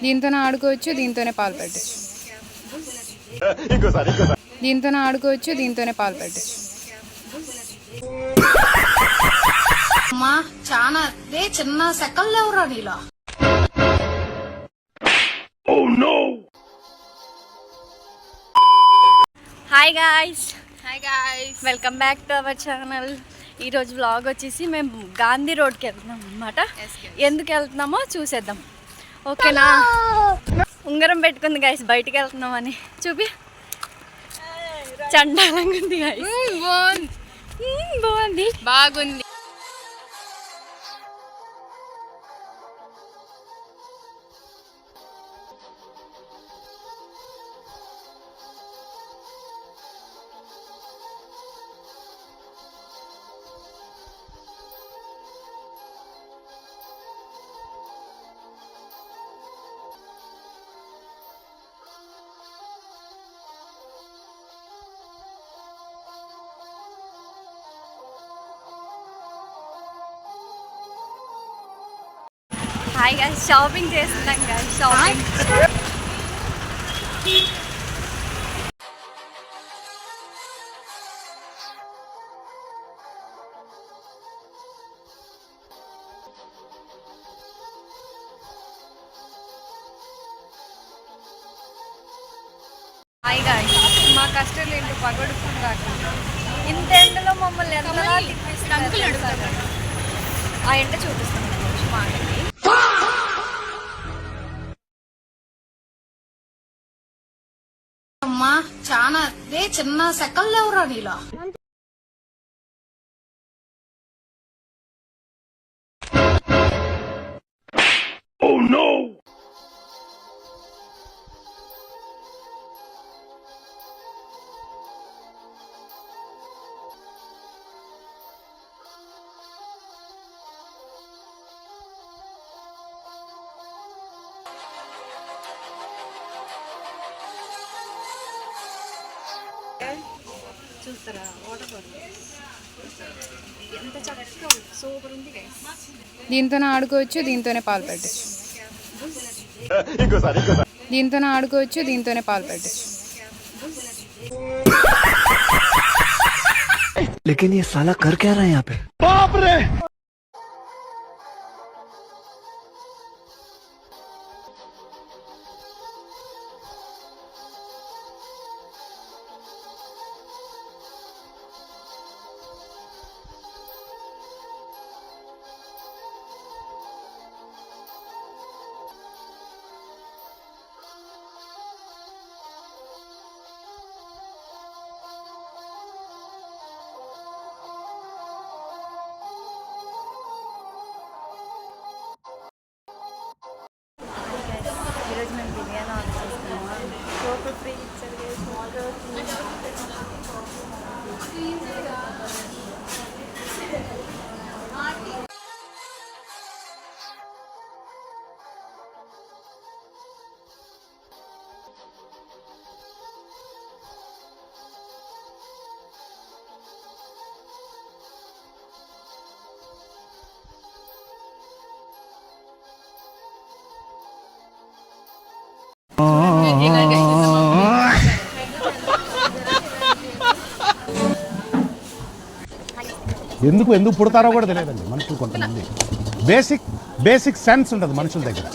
దీంతోనే ఆడుకోవచ్చు, దీంతోనే పాలు పెట్టచ్చు. దీంతోనే ఆడుకోవచ్చు, దీంతోనే పాలు పెట్టచ్చు. అమ్మా చాలా చిన్న సెకల్ లేవురా నీలా. Hi guys, welcome back to our channel. ఈరోజు వ్లాగ్ వచ్చేసి మేము గాంధీ రోడ్కి వెళ్తున్నాం అనమాట. ఎందుకు వెళ్తున్నామో చూసేద్దాం, ఓకేనా? ఉంగరం పెట్టుకుంది గాయస్, బయటికి వెళ్తున్నామని. చూపి, చండాలంగా ఉంది గాయస్. బాగుంది, బాగుంది. హాయ్ గాయ్స్, షాపింగ్ చేస్తున్నాం గాయ్స్. షాపింగ్ హాయ్ గాయ్స్, మా కష్టాలు ఏంటో పగొడుకుని కాకుండా ఇంత ఎండలో మమ్మల్ని ఎంతలా తిప్పిస్తున్నారు. ఆ ఎండ చూపిస్తాను మా ఆంటీకి. అమ్మా చాలా చిన్న సెకల్ లేవురా నీలా. చూస్తారా వాటర్ బాటిల్ ఎంత చక్కగా సూపర్ ఉంది గైస్. దీంతోనే ఆడుకోవచ్చు, దీంతోనే పాలు పెట్టచ్చు. దీంతోనే ఆడుకోవచ్చు, దీంతోనే పాలు పెట్టచ్చు. लेकिन ये साला कर क्या रहा है यहाँ पे? बाप रे! ఈరోజు మేము బిర్యానీ ఆర్డర్ చేస్తున్నాము. లోపల ఫ్రీ ఇచ్చారు. ఎందుకు ఎందుకు పుడతారో కూడా తెలియదండి మనుషులు. కొంతమంది బేసిక్ సెన్స్ ఉంటుంది మనుషుల దగ్గర.